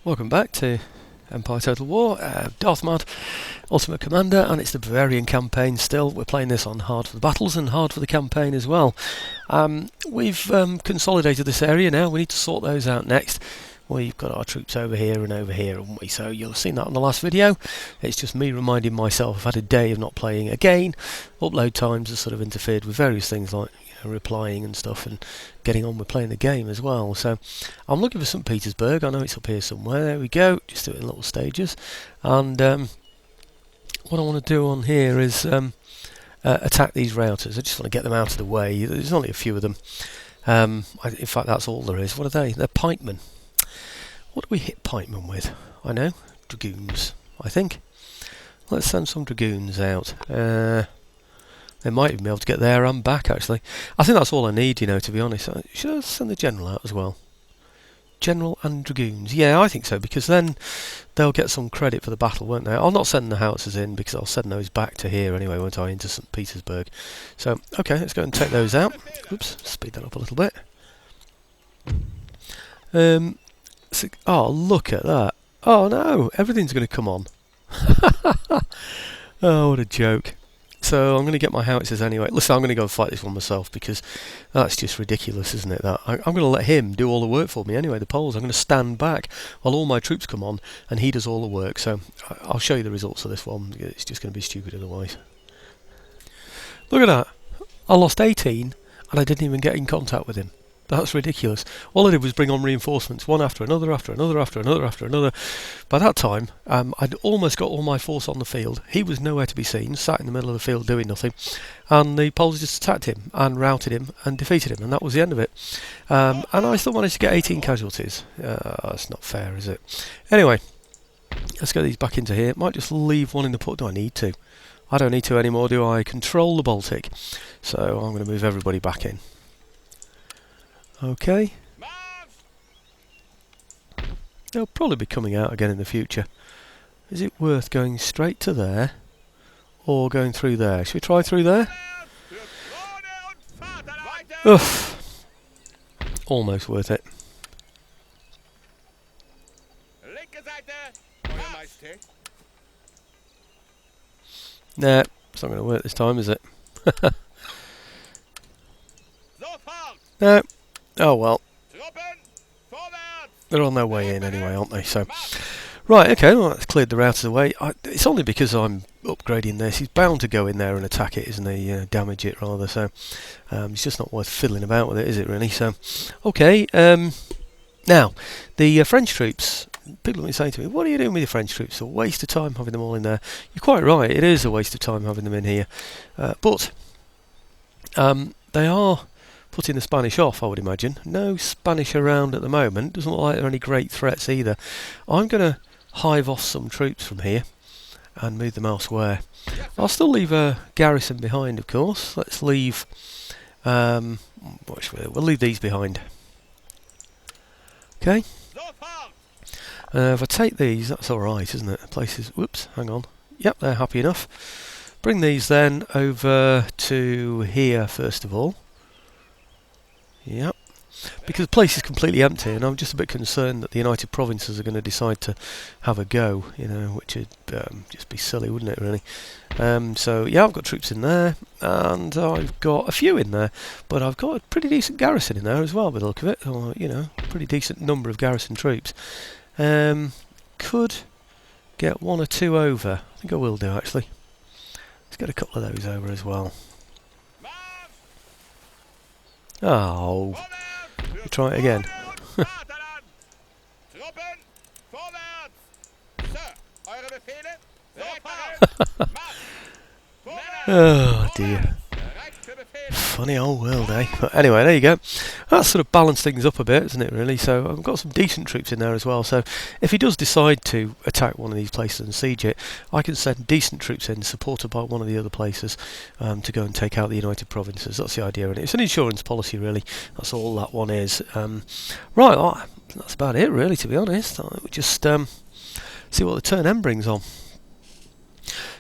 Welcome back to Empire Total War, Darthmod Ultimate Commander, and it's the Bavarian Campaign still. We're playing this on hard for the battles and hard for the campaign as well. We've consolidated this area now. We need to sort those out next. We've got our troops over here, haven't we? So you'll have seen that in the last video. It's just me reminding myself I've had a day of not playing again. Upload times have sort of interfered with various things like replying and stuff and getting on with playing the game as well. So I'm looking for St Petersburg. I know it's up here somewhere. There we go. Just do it in little stages. And what I want to do on here is attack these routers. I just want to get them out of the way. There's only a few of them. In fact, that's all there is. What are they? They're pikemen. What do we hit pikemen with? I know. Dragoons, I think. Let's send some dragoons out. They might even be able to get there and back, actually. I think that's all I need, you know, to be honest. Should I send the general out as well? General and dragoons. Yeah, I think so, because then they'll get some credit for the battle, won't they? I'll not send the howitzers in, because I'll send those back to here anyway, won't I, into St Petersburg. So, okay, let's go and take those out. Oops, speed that up a little bit. Oh, look at that. Oh, no, everything's going to come on. Oh, what a joke. So I'm going to get my howitzers anyway. Listen, I'm going to go and fight this one myself because that's just ridiculous, isn't it? I'm going to let him do all the work for me anyway, the Poles. I'm going to stand back while all my troops come on and he does all the work. So I'll show you the results of this one. It's just going to be stupid otherwise. Look at that. I lost 18 and I didn't even get in contact with him. That's ridiculous. All I did was bring on reinforcements, one after another, after another, after another, after another. By that time, I'd almost got all my force on the field. He was nowhere to be seen, sat in the middle of the field doing nothing. And the Poles just attacked him and routed him and defeated him, and that was the end of it. And I still managed to get 18 casualties. That's not fair, is it? Anyway, let's get these back into here. Might just leave one in the port. Do I need to? I don't need to anymore, do I? Control the Baltic. So I'm going to move everybody back in. Okay. They'll probably be coming out again in the future. Is it worth going straight to there or going through there? Should we try through there? Oof. Almost worth it. Nah, it's not going to work this time, is it? No. Oh well. They're on their way in anyway, aren't they? So, right, okay, well, that's cleared the routers away. It's only because I'm upgrading this. He's bound to go in there and attack it, isn't he? Damage it, rather. So, it's just not worth fiddling about with it, is it, really? So, okay. Now, the French troops. People have been saying to me, what are you doing with your French troops? It's a waste of time having them all in there. You're quite right, it is a waste of time having them in here. But, they are putting the Spanish off, I would imagine. No Spanish around at the moment. Doesn't look like there are any great threats either. I'm going to hive off some troops from here and move them elsewhere. I'll still leave a garrison behind, of course. Let's leave... we'll leave these behind. Okay. If I take these, that's alright, isn't it? Places... Whoops, hang on. Yep, they're happy enough. Bring these then over to here, first of all. Yep, because the place is completely empty and I'm just a bit concerned that the United Provinces are going to decide to have a go, you know, which would just be silly, wouldn't it, really? So, yeah, I've got troops in there and I've got a few in there, but I've got a pretty decent garrison in there as well, by the look of it, or, you know, a pretty decent number of garrison troops. Could get one or two over. I think I will do, actually. Let's get a couple of those over as well. Oh, try it again. Oh dear. Funny old world, eh? But anyway, there you go. That sort of balanced things up a bit, isn't it, really? So I've got some decent troops in there as well. So if he does decide to attack one of these places and siege it, I can send decent troops in, supported by one of the other places, to go and take out the United Provinces. That's the idea, and it's an insurance policy, really. That's all that one is. Right, that's about it, really, to be honest. We'll just see what the turn M brings on.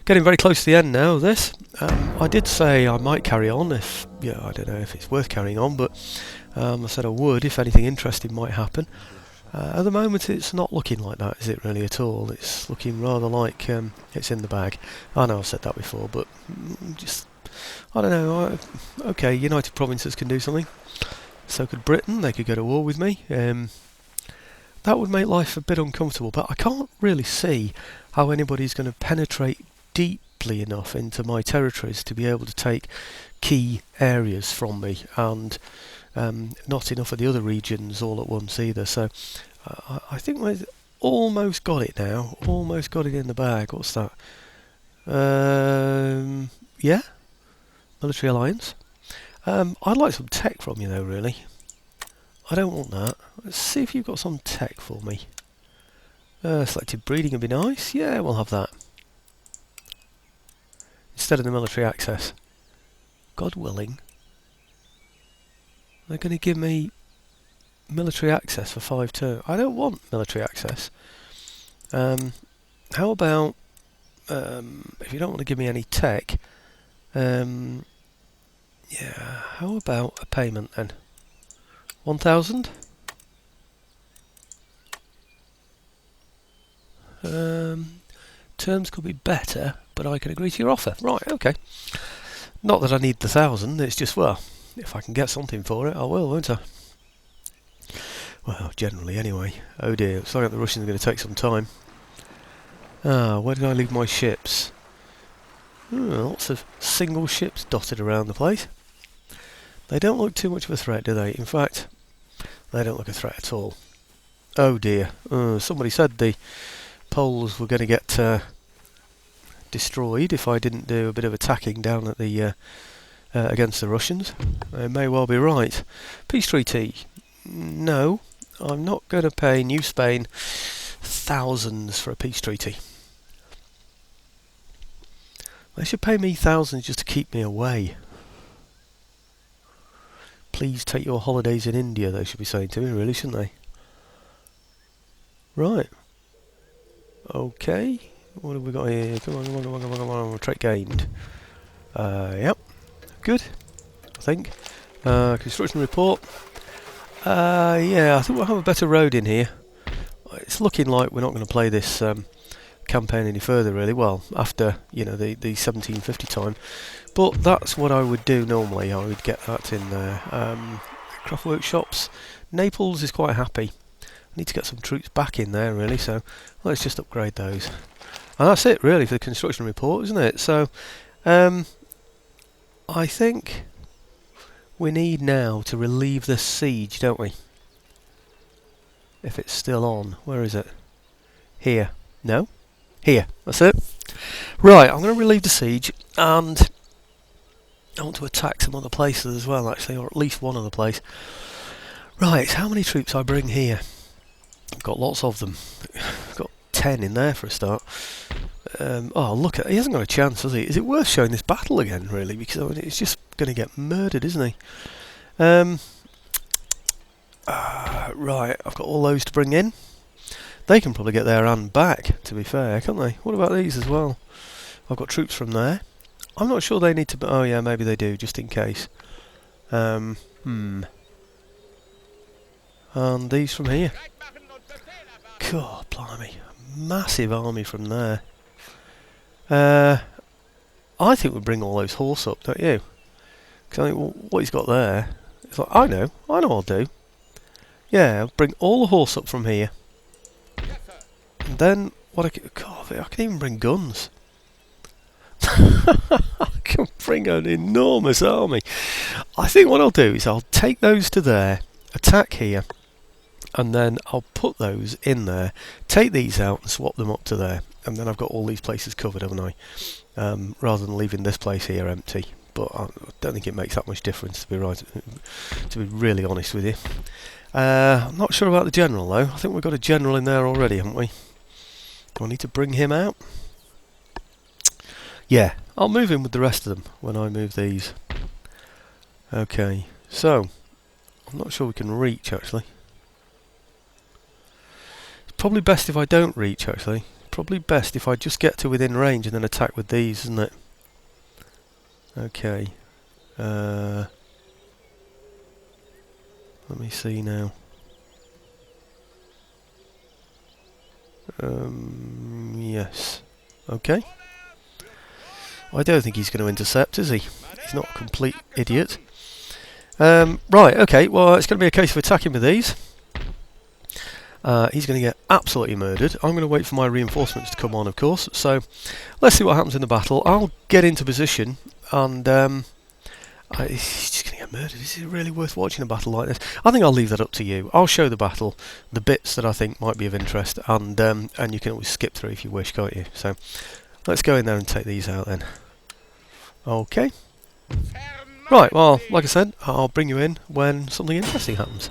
Getting very close to the end now of this. I did say I might carry on if, I don't know if it's worth carrying on, but I said I would if anything interesting might happen. At the moment it's not looking like that, is it really at all? It's looking rather like it's in the bag. I know I've said that before, but just, I don't know. Okay, United Provinces can do something. So could Britain. They could go to war with me. That would make life a bit uncomfortable, but I can't really see how anybody's going to penetrate deeply enough into my territories to be able to take key areas from me, and not enough of the other regions all at once either. So I think we've almost got it now. Almost got it in the bag. What's that? Yeah, military alliance. I'd like some tech from you though, really. I don't want that. Let's see if you've got some tech for me. Selective breeding would be nice. Yeah, we'll have that. Instead of the military access. God willing. They're going to give me military access for 5 turns. I don't want military access. How about, if you don't want to give me any tech, yeah, how about a payment then? 1,000? Terms could be better, but I can agree to your offer. Right, okay. Not that I need the 1,000, it's just, well, if I can get something for it, I will, won't I? Well, generally anyway. Oh dear, looks like the Russians are going to take some time. Where did I leave my ships? Lots of single ships dotted around the place. They don't look too much of a threat, do they? In fact, they don't look a threat at all. Oh dear. Somebody said the Poles were going to get destroyed if I didn't do a bit of attacking down at the against the Russians. They may well be right. Peace treaty. No, I'm not going to pay New Spain thousands for a peace treaty. They should pay me thousands just to keep me away. Please take your holidays in India, they should be saying to me, really, shouldn't they? Right. Okay. What have we got here? Come on, come on, come on, come on, come on. Trait gained. Yep. Good, I think. Construction report. Yeah, I think we'll have a better road in here. It's looking like we're not going to play this campaign any further, really. Well, after, the 1750 time. But that's what I would do normally. I would get that in there. Craft workshops. Naples is quite happy. I need to get some troops back in there, really, so let's just upgrade those. And that's it, really, for the construction report, isn't it? So, I think we need now to relieve this siege, don't we? If it's still on. Where is it? Here. No? Here. That's it. Right, I'm going to relieve the siege, and I want to attack some other places as well, actually, or at least one other place. Right, how many troops I bring here? I've got lots of them. I've got 10 in there for a start. Oh, look at, he hasn't got a chance, has he? Is it worth showing this battle again, really? Because I mean, it's just going to get murdered, isn't he? Right, I've got all those to bring in. They can probably get there and back, to be fair, can't they? What about these as well? I've got troops from there. I'm not sure they need to... Oh, yeah, maybe they do, just in case. And these from here. God, blimey. Massive army from there. I think we'll bring all those horse up, don't you? Because I think, well, what he's got there... It's like, I know what I'll do. Yeah, I'll bring all the horse up from here. And then, what I can... God, I can even bring guns. I can bring an enormous army. I think what I'll do is I'll take those to there, attack here, and then I'll put those in there, take these out and swap them up to there, and then I've got all these places covered, haven't I? Rather than leaving this place here empty. But I don't think it makes that much difference, to be really honest with you. I'm not sure about the general though. I think we've got a general in there already, haven't we? Do I need to bring him out? Yeah, I'll move in with the rest of them when I move these. Okay, so I'm not sure we can reach actually. It's probably best if I don't reach actually. Probably best if I just get to within range and then attack with these, isn't it? Okay. Let me see now. Yes. Okay. I don't think he's going to intercept, is he? He's not a complete idiot. Right, okay, well, it's going to be a case of attacking with these. He's going to get absolutely murdered. I'm going to wait for my reinforcements to come on, of course. So, let's see what happens in the battle. I'll get into position, and he's just going to get murdered. Is it really worth watching a battle like this? I think I'll leave that up to you. I'll show the battle, the bits that I think might be of interest, and you can always skip through if you wish, can't you? So, let's go in there and take these out then. Okay. Right, well, like I said, I'll bring you in when something interesting happens.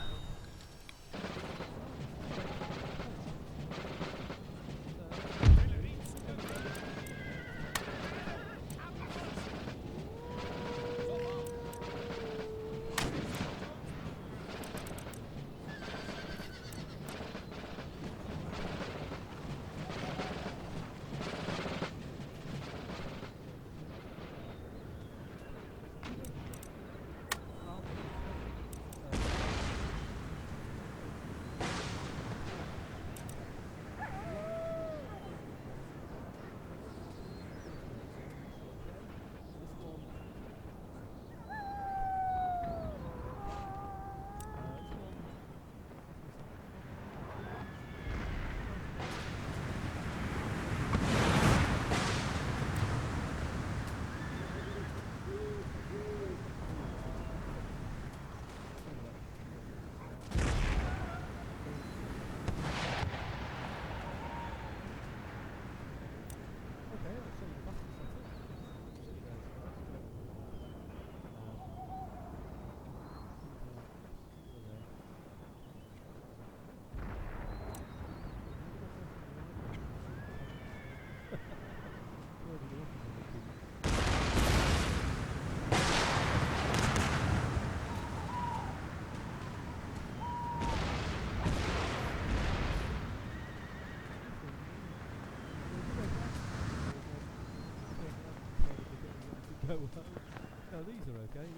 No, these are okay.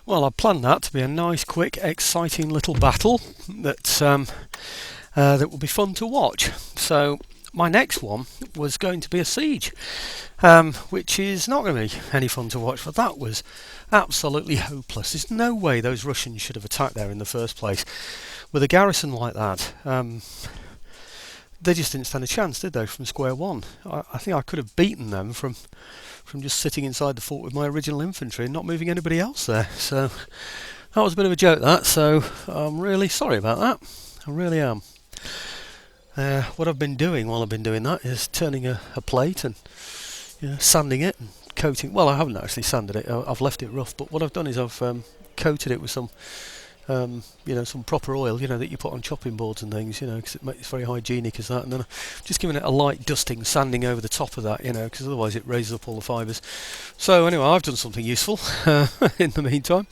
Well, I planned that to be a nice, quick, exciting little battle that that will be fun to watch. So my next one was going to be a siege, which is not going to be any fun to watch, but that was absolutely hopeless. There's no way those Russians should have attacked there in the first place. With a garrison like that, they just didn't stand a chance, did they, from square one? I think I could have beaten them from just sitting inside the fort with my original infantry and not moving anybody else there. So that was a bit of a joke, that. So I'm really sorry about that. I really am. What I've been doing while I've been doing that is turning a plate and sanding it and coating. Well, I haven't actually sanded it. I've left it rough. But what I've done is I've coated it with some some proper oil, that you put on chopping boards and things, because it's very hygienic as that. And then I've just given it a light dusting, sanding over the top of that, because otherwise it raises up all the fibres. So anyway, I've done something useful in the meantime.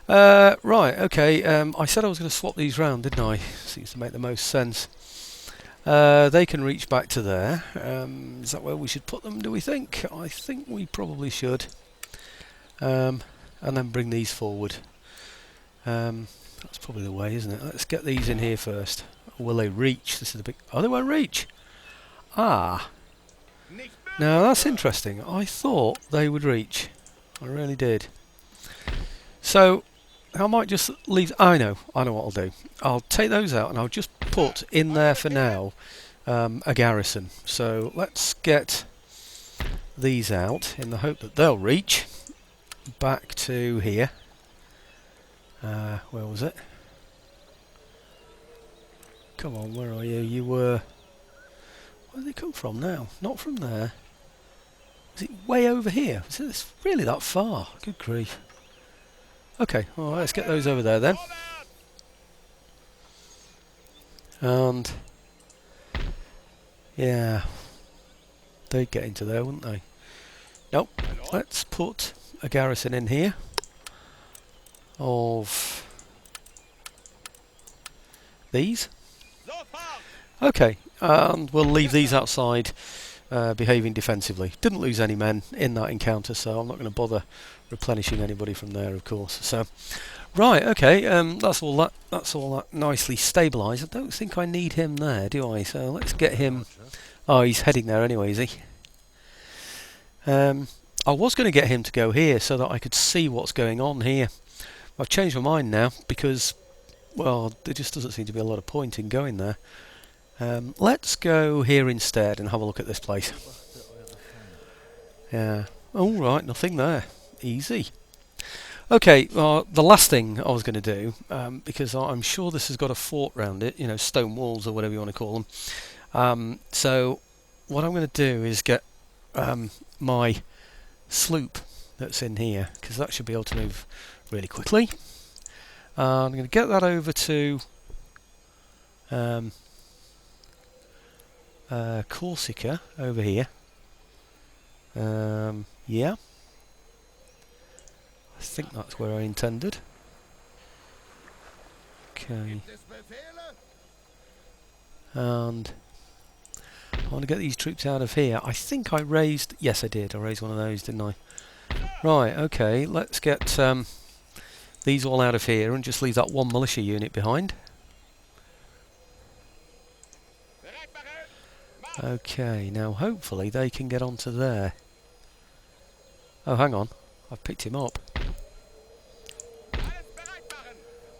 Right, okay, I said I was going to swap these round, didn't I? Seems to make the most sense. They can reach back to there. Is that where we should put them, do we think? I think we probably should. And then bring these forward. That's probably the way, isn't it? Let's get these in here first. Will they reach? This is the big... Oh, they won't reach! Ah! Now, that's interesting. I thought they would reach. I really did. So, I might just leave... I know what I'll do. I'll take those out and I'll just put in there for now a garrison. So, let's get these out in the hope that they'll reach back to here. Where was it? Come on, where are you? You were... Where did they come from now? Not from there. Is it way over here? Is it really that far? Good grief. Okay, well, let's get those over there then. And... yeah. They'd get into there, wouldn't they? Nope. Let's put a garrison in here. Of these. Okay, and we'll leave these outside behaving defensively. Didn't lose any men in that encounter, so I'm not going to bother replenishing anybody from there, of course. So, right, okay, that's all that nicely stabilised. I don't think I need him there, do I? So let's get him. Oh, he's heading there anyway, is he? I was going to get him to go here so that I could see what's going on here. I've changed my mind now because, well, there just doesn't seem to be a lot of point in going there. Let's go here instead and have a look at this place. Yeah. All right, nothing there. Easy. Okay, the last thing I was going to do, because I'm sure this has got a fort round it, stone walls or whatever you want to call them. So what I'm going to do is get my sloop that's in here, because that should be able to move really quickly. I'm going to get that over to Corsica over here. Yeah, I think that's where I intended. Okay, and I want to get these troops out of here. I think I raised... yes, I did. I raised one of those, didn't I? Right, okay, let's get these all out of here and just leave that one militia unit behind. Okay, now hopefully they can get onto there. Oh, hang on. I've picked him up.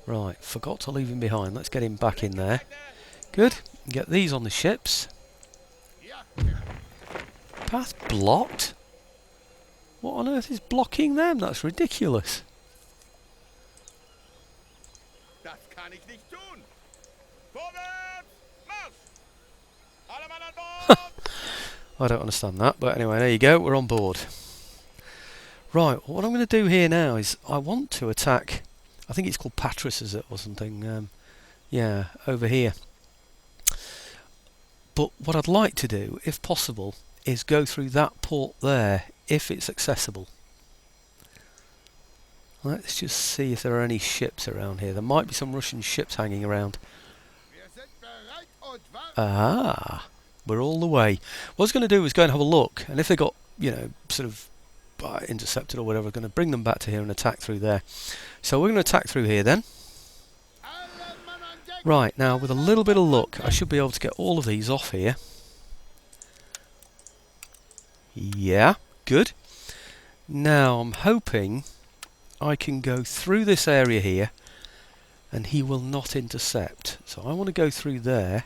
Right, forgot to leave him behind. Let's get him back in there. Good. Get these on the ships. Path blocked? What on earth is blocking them? That's ridiculous. I don't understand that, but anyway, there you go, we're on board. Right, what I'm going to do here now is I want to attack, I think it's called Patraeus, is it, or something, yeah, over here. But what I'd like to do, if possible, is go through that port there, if it's accessible. Let's just see if there are any ships around here. There might be some Russian ships hanging around. Ah, we're all the way. What I was going to do was go and have a look, and if they got, sort of intercepted or whatever, going to bring them back to here and attack through there. So we're going to attack through here then. Right, now with a little bit of luck I should be able to get all of these off here. Yeah, good. Now I'm hoping I can go through this area here and he will not intercept. So I want to go through there.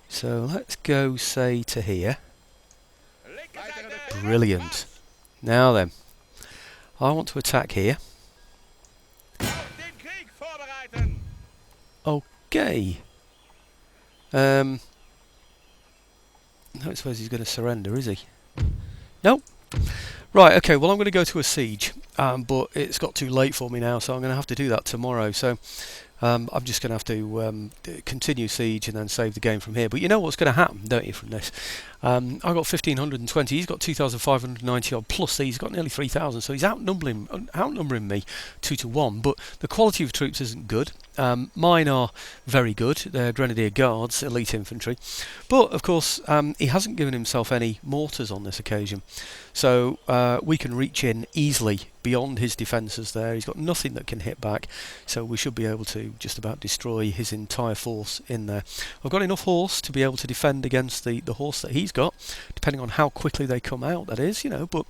So let's go, say, to here. Brilliant. Now then, I want to attack here. Okay. I don't suppose he's going to surrender, is he? Nope. Right, okay, well I'm going to go to a siege, but it's got too late for me now, so I'm going to have to do that tomorrow. So I'm just going to have to continue siege and then save the game from here. But you know what's going to happen, don't you, from this? I've got 1,520, he's got 2,590 odd, plus he's got nearly 3,000, so he's outnumbering me 2 to 1, but the quality of troops isn't good. Mine are very good, they're Grenadier Guards, elite infantry, but of course he hasn't given himself any mortars on this occasion, so we can reach in easily beyond his defences there. He's got nothing that can hit back, so we should be able to just about destroy his entire force in there. I've got enough horse to be able to defend against the horse that he's got, depending on how quickly they come out, that is, you know, but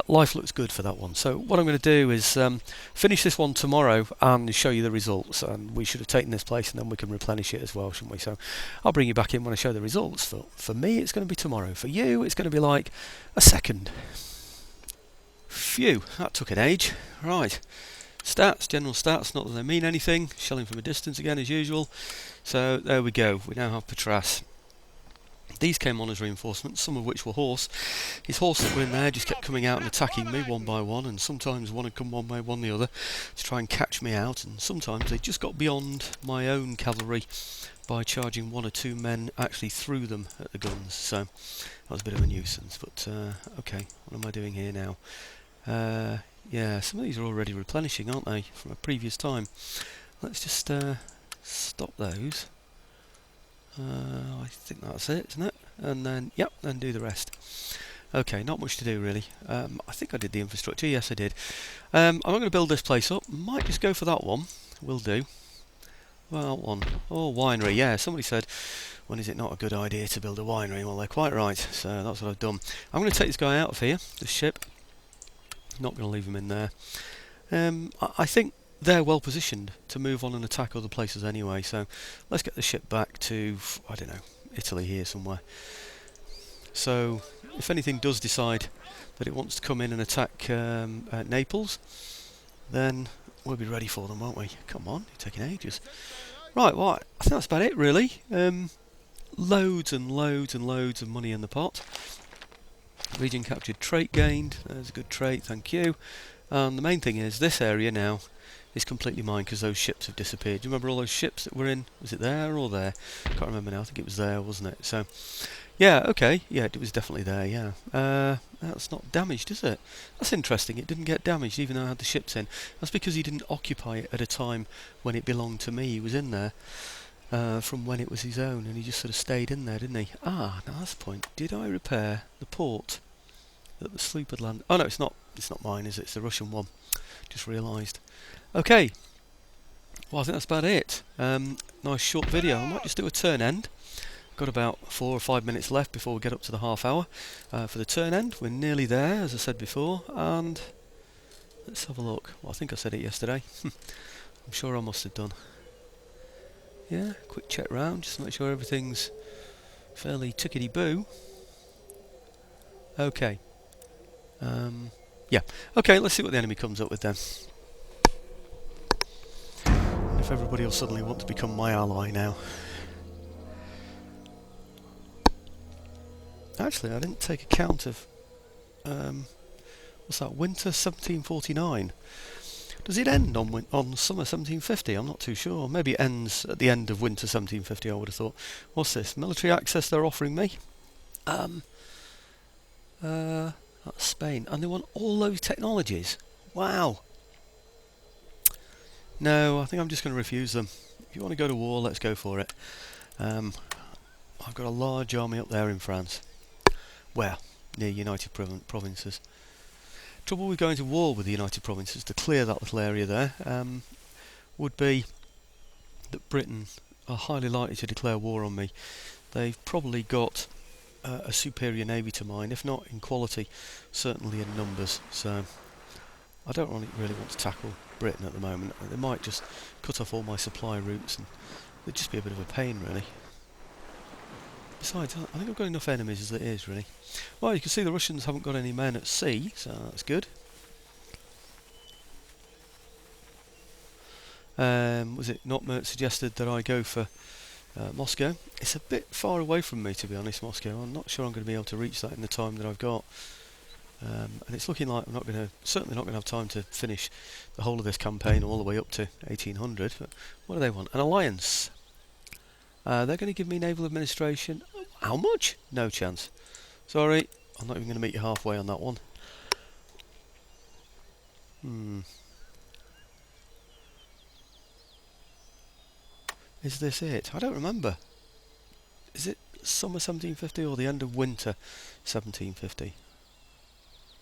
life looks good for that one. So what I'm going to do is finish this one tomorrow and show you the results, and we should have taken this place and then we can replenish it as well, shouldn't we? So I'll bring you back in when I show the results. For me it's going to be tomorrow, for you it's going to be like a second. Phew, that took an age. Right, stats, general stats, not that they mean anything, shelling from a distance again as usual. So there we go, we now have Patraeus. These came on as reinforcements, some of which were horse. His horse that were in there just kept coming out and attacking me one by one, and sometimes one would come one way, one the other, to try and catch me out, and sometimes they just got beyond my own cavalry by charging 1 or 2 men actually through them at the guns. So that was a bit of a nuisance, but okay, what am I doing here now? Yeah, some of these are already replenishing, aren't they, from a previous time. Let's just stop those. I think that's it, isn't it? And then, yep, then do the rest. Okay, not much to do really. I think I did the infrastructure, yes I did. I'm not going to build this place up, might just go for that one. Will do. Well, one. Oh, winery, yeah, somebody said, when is it not a good idea to build a winery? Well, they're quite right, so that's what I've done. I'm going to take this guy out of here, this ship. Not going to leave him in there. I think they're well positioned to move on and attack other places anyway, so let's get the ship back to, I don't know, Italy here somewhere. So if anything does decide that it wants to come in and attack Naples, then we'll be ready for them, won't we? Come on, you're taking ages. Right, well, I think that's about it really. Loads and loads and loads of money in the pot. Region captured, trait gained, there's a good trait, thank you. And the main thing is, this area now is completely mine because those ships have disappeared. Do you remember all those ships that were in? Was it there or there? Can't remember now, I think it was there, wasn't it? So, yeah, okay, yeah, it was definitely there, yeah. That's not damaged, is it? That's interesting, it didn't get damaged even though I had the ships in. That's because he didn't occupy it at a time when it belonged to me. He was in there from when it was his own, and he just sort of stayed in there, didn't he? Ah, now that's the point. Did I repair the port that the sloop had landed? Oh no, it's not mine, is it? It's the Russian one. Just realised. Okay, well I think that's about it. Nice short video. I might just do a turn end. Got about 4 or 5 minutes left before we get up to the half hour for the turn end. We're nearly there, as I said before, and let's have a look. Well, I think I said it yesterday. I'm sure I must have done. Yeah, quick check round just to make sure everything's fairly tickety-boo. Okay. Yeah. Okay, let's see what the enemy comes up with then. If everybody will suddenly want to become my ally now. Actually, I didn't take account of what's that? Winter 1749. Does it end on summer 1750? I'm not too sure. Maybe it ends at the end of winter 1750. I would have thought. What's this? Military access they're offering me. That's Spain, and they want all those technologies. Wow. No, I think I'm just going to refuse them. If you want to go to war, let's go for it. I've got a large army up there in France. Well, near United Provinces. Trouble with going to war with the United Provinces to clear that little area there would be that Britain are highly likely to declare war on me. They've probably got a superior navy to mine, if not in quality, certainly in numbers. So I don't really want to tackle Britain at the moment. They might just cut off all my supply routes, and it'd just be a bit of a pain, really. Besides, I think I've got enough enemies as it is, really. Well, you can see the Russians haven't got any men at sea, so that's good. Was it Notmert suggested that I go for Moscow? It's a bit far away from me, to be honest, Moscow. I'm not sure I'm going to be able to reach that in the time that I've got. And it's looking like I'm certainly not going to have time to finish the whole of this campaign all the way up to 1800. But what do they want? An alliance. They're going to give me naval administration. How much? No chance. Sorry, I'm not even going to meet you halfway on that one. Is this it? I don't remember. Is it summer 1750 or the end of winter 1750?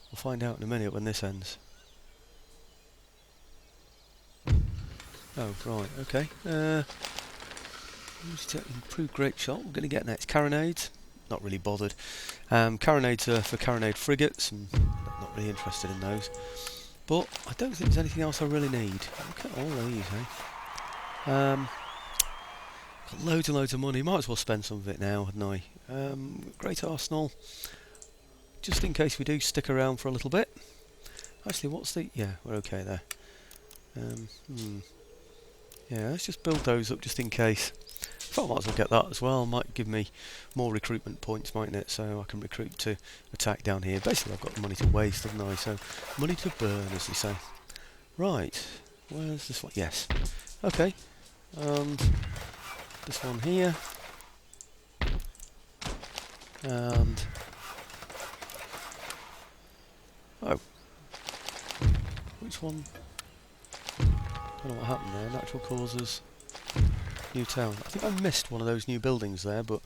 We'll find out in a minute when this ends. Oh, right, okay. Improved great shot. We're going to get next. Carronades. Not really bothered. Carronades are for carronade frigates, and not really interested in those. But I don't think there's anything else I really need. Look at all these, eh? Got loads and loads of money. Might as well spend some of it now, hadn't I? Great arsenal. Just in case we do stick around for a little bit. Actually, what's the... Yeah, we're okay there. Yeah, let's just build those up just in case. I might as well get that as well. Might give me more recruitment points, mightn't it? So I can recruit to attack down here. Basically, I've got the money to waste, haven't I? So, money to burn, as they say. Right. Where's this one? Yes. Okay. And this one here. And... Oh. Which one? I don't know what happened there. Natural causes. New town. I think I missed one of those new buildings there, but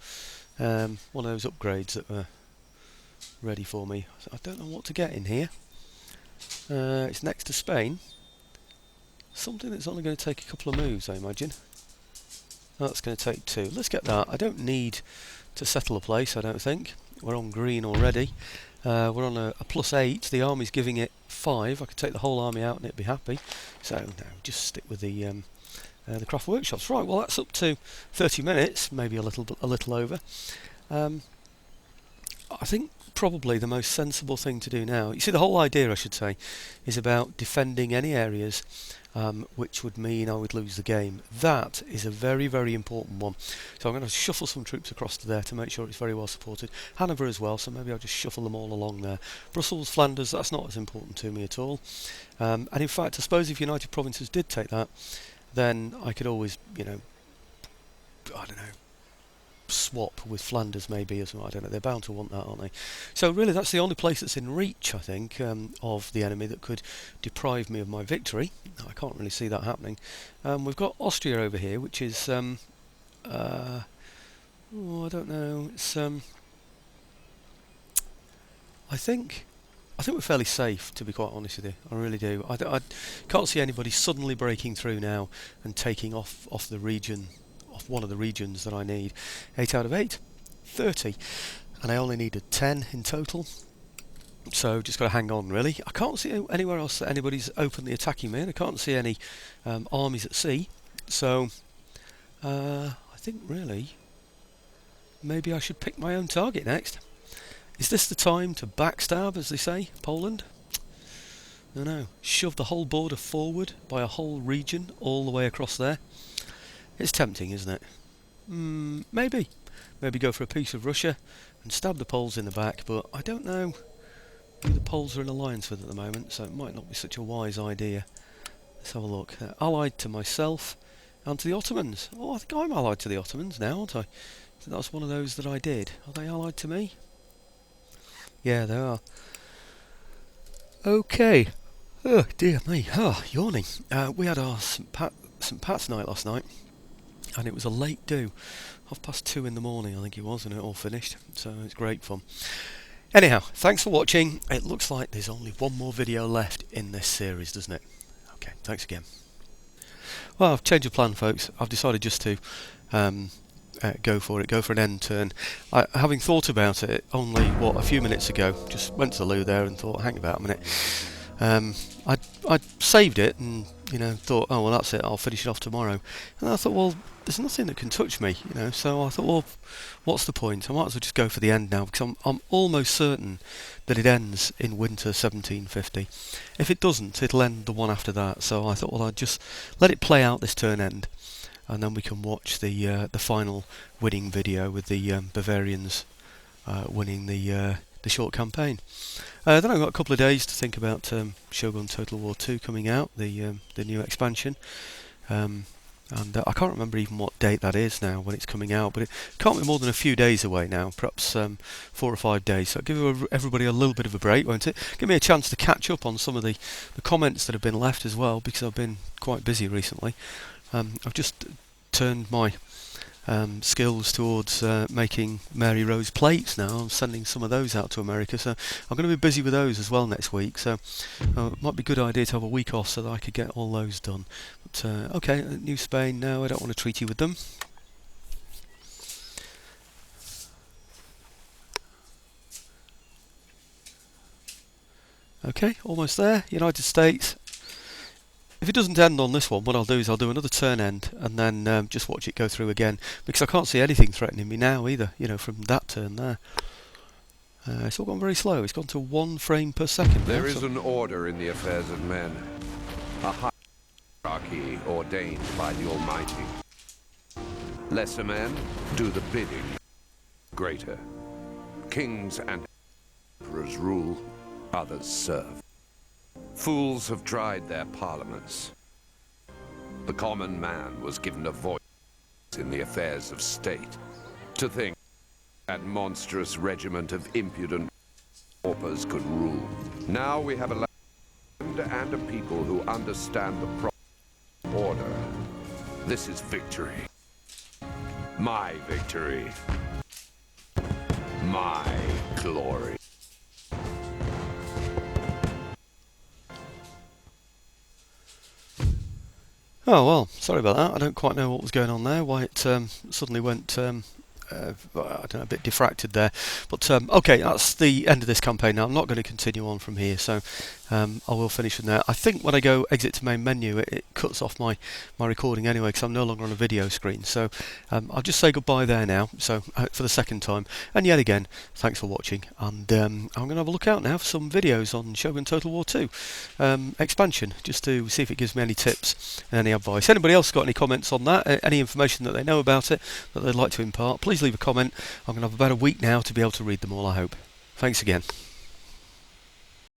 one of those upgrades that were ready for me. I don't know what to get in here. It's next to Spain. Something that's only going to take a couple of moves, I imagine. That's going to take 2. Let's get that. I don't need to settle a place, I don't think. We're on green already. We're on a +8. The army's giving it 5. I could take the whole army out and it'd be happy. So no, just stick with the craft workshops. Right, well that's up to 30 minutes, maybe a little over. I think probably the most sensible thing to do now, you see the whole idea, I should say, is about defending any areas which would mean I would lose the game. That is a very, very important one. So I'm going to shuffle some troops across to there to make sure it's very well supported. Hanover as well, so maybe I'll just shuffle them all along there. Brussels, Flanders, that's not as important to me at all. And in fact, I suppose if United Provinces did take that, then I could always, you know, I don't know, swap with Flanders maybe as well. I don't know, they're bound to want that, aren't they? So really that's the only place that's in reach, I think, of the enemy that could deprive me of my victory. I can't really see that happening. We've got Austria over here, which is I don't know, it's I think we're fairly safe, to be quite honest with you. I really do. I can't see anybody suddenly breaking through now and taking off the region, off one of the regions that I need. 8 out of 8, 30, and I only needed 10 in total. So just got to hang on, really. I can't see anywhere else that anybody's openly attacking me, and I can't see any armies at sea. So I think really maybe I should pick my own target next. Is this the time to backstab, as they say, Poland? No. Shove the whole border forward by a whole region all the way across there. It's tempting, isn't it? Maybe. Maybe go for a piece of Russia and stab the Poles in the back, but I don't know who the Poles are in alliance with at the moment, so it might not be such a wise idea. Let's have a look. They're allied to myself and to the Ottomans. Oh, I think I'm allied to the Ottomans now, aren't I? So that's one of those that I did. Are they allied to me? Yeah, they are. Okay. Oh, dear me. Oh, yawning. We had our St Pat's night last night, and it was a late do. 2:30 in the morning, I think it was, and it all finished. So it's great fun. Anyhow, thanks for watching. It looks like there's only one more video left in this series, doesn't it? Okay, thanks again. Well, I've changed of plan, folks. I've decided just to go for it, go for an end turn. Having thought about it only, a few minutes ago, just went to the loo there and thought, hang about a minute. I saved it and, thought, oh, well, that's it, I'll finish it off tomorrow. And I thought, well, there's nothing that can touch me, so I thought, well, what's the point? I might as well just go for the end now, because I'm almost certain that it ends in winter 1750. If it doesn't, it'll end the one after that, so I thought, well, I'd just let it play out this turn end, and then we can watch the final winning video with the Bavarians winning the short campaign. Then I've got a couple of days to think about Shogun Total War 2 coming out, the new expansion. And I can't remember even what date that is now when it's coming out, but it can't be more than a few days away now, perhaps 4 or 5 days. So it'll give everybody a little bit of a break, won't it? Give me a chance to catch up on some of the comments that have been left as well, because I've been quite busy recently. I've just turned my skills towards making Mary Rose plates now. I'm sending some of those out to America, so I'm going to be busy with those as well next week, so it might be a good idea to have a week off so that I could get all those done. But okay, New Spain now, I don't want to treaty with them. Okay, almost there. United States. If it doesn't end on this one, what I'll do is I'll do another turn end and then just watch it go through again, because I can't see anything threatening me now either, from that turn there. It's all gone very slow. It's gone to 1 frame per second. There is an order in the affairs of men, a hierarchy ordained by the Almighty. Lesser men do the bidding, greater. Kings and emperors rule, others serve. Fools have tried their parliaments. The common man was given a voice in the affairs of state. To think that monstrous regiment of impudent paupers could rule. Now we have a land and a people who understand the proper order. This is victory. My victory. My glory. Oh well, sorry about that. I don't quite know what was going on there, why it suddenly went I don't know, a bit diffracted there. But okay, that's the end of this campaign now. I'm not going to continue on from here, so I will finish from there. I think when I go exit to main menu, it cuts off my recording anyway, because I'm no longer on a video screen. So I'll just say goodbye there now, so for the second time. And yet again, thanks for watching, and I'm going to have a look out now for some videos on Shogun Total War 2 expansion, just to see if it gives me any tips and any advice. Anybody else got any comments on that, any information that they know about it that they'd like to impart, please leave a comment. I'm going to have about a week now to be able to read them all, I hope. Thanks again.